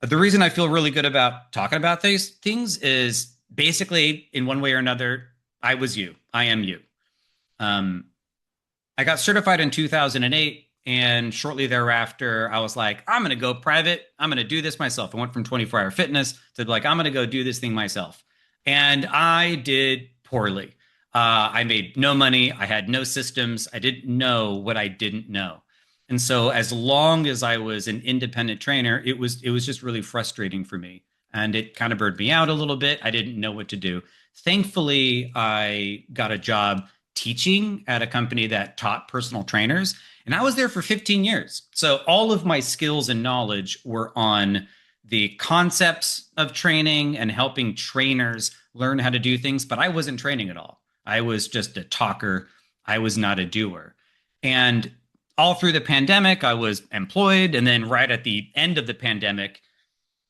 The reason I feel really good about talking about these things is basically in one way or another, I was you. I am you. Um, I got certified in 2008. And shortly thereafter, I was like, I'm going to go private. I'm going to do this myself. I went from 24-hour fitness to like, I'm going to go do this thing myself. And I did poorly. I made no money. I had no systems. I didn't know what I didn't know. And so as long as I was an independent trainer, it was just really frustrating for me. And it kind of burned me out a little bit. I didn't know what to do. Thankfully, I got a job teaching at a company that taught personal trainers. And I was there for 15 years. So all of my skills and knowledge were on the concepts of training and helping trainers learn how to do things. But I wasn't training at all. I was just a talker. I was not a doer. And all through the pandemic, I was employed. And then right at the end of the pandemic,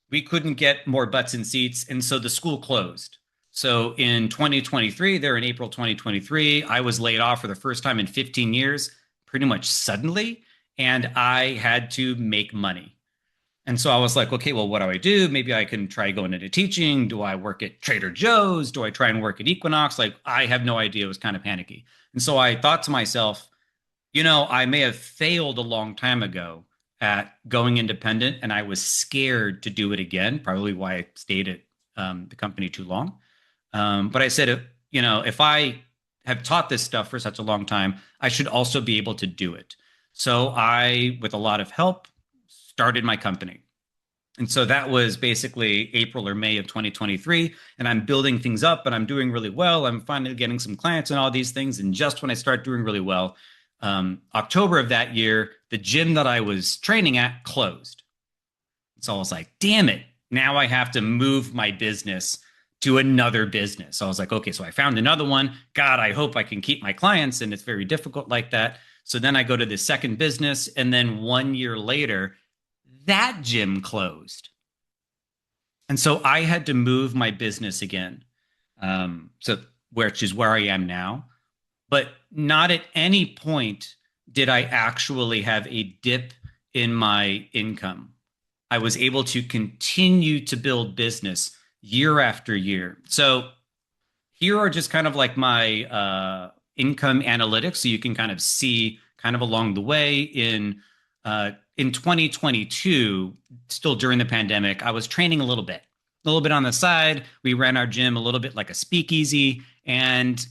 we couldn't get more butts in seats. And so the school closed. So in 2023, there in April 2023, I was laid off for the first time in 15 years, pretty much suddenly. And I had to make money. And so I was like, okay, well, what do I do? Maybe I can try going into teaching. Do I work at Trader Joe's? Do I try and work at Equinox? Like, I have no idea. It was kind of panicky. And so I thought to myself, I may have failed a long time ago at going independent, and I was scared to do it again, probably why I stayed at the company too long. But I said, if I have taught this stuff for such a long time, I should also be able to do it. So I, with a lot of help, started my company. And so that was basically April or May of 2023. And I'm building things up and I'm doing really well. I'm finally getting some clients and all these things. And just when I start doing really well, October of that year, the gym that I was training at closed. So I was like, damn it. Now I have to move my business to another business. So I was like, okay, so I found another one. God, I hope I can keep my clients. And it's very difficult like that. So then I go to the second business. And then 1 year later, that gym closed. And so I had to move my business again. So which is where I am now. But not at any point did I actually have a dip in my income. I was able to continue to build business year after year. So here are just kind of like my income analytics. So you can kind of see kind of along the way in 2022, still during the pandemic, I was training a little bit on the side. We ran our gym a little bit like a speakeasy, and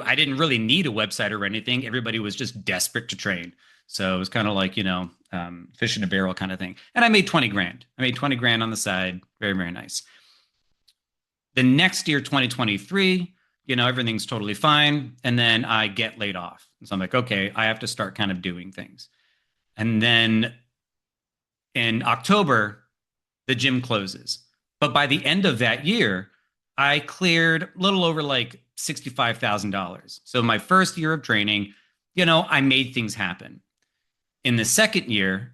I didn't really need a website or anything. Everybody was just desperate to train. So it was kind of like, fish in a barrel kind of thing. And I made 20 grand. I made 20 grand on the side. Very, very nice. The next year, 2023, everything's totally fine. And then I get laid off. So I'm like, okay, I have to start kind of doing things. And then in October, the gym closes. But by the end of that year, I cleared a little over like $65,000. So my first year of training, I made things happen. In the second year,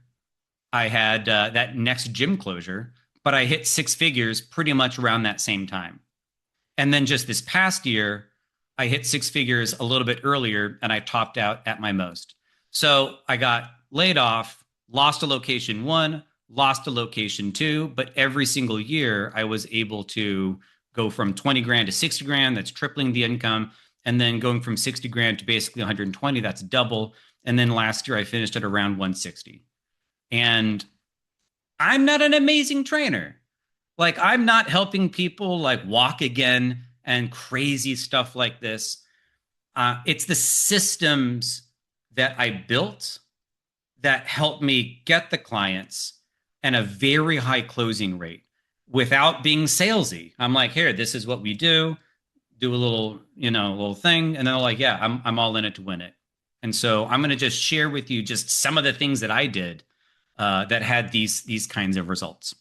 I had that next gym closure, but I hit six figures pretty much around that same time. And then just this past year, I hit six figures a little bit earlier and I topped out at my most. So I got laid off, lost a location one, lost a location two, but every single year I was able to go from 20 grand to 60 grand. That's tripling the income. And then going from 60 grand to basically 120, that's double. And then last year I finished at around 160. And I'm not an amazing trainer. Like, I'm not helping people like walk again and crazy stuff like this. It's the systems that I built that helped me get the clients and a very high closing rate without being salesy. I'm like, here, this is what we do a little, little thing. And then they're like, yeah, I'm all in it to win it. And so I'm going to just share with you just some of the things that I did that had these kinds of results.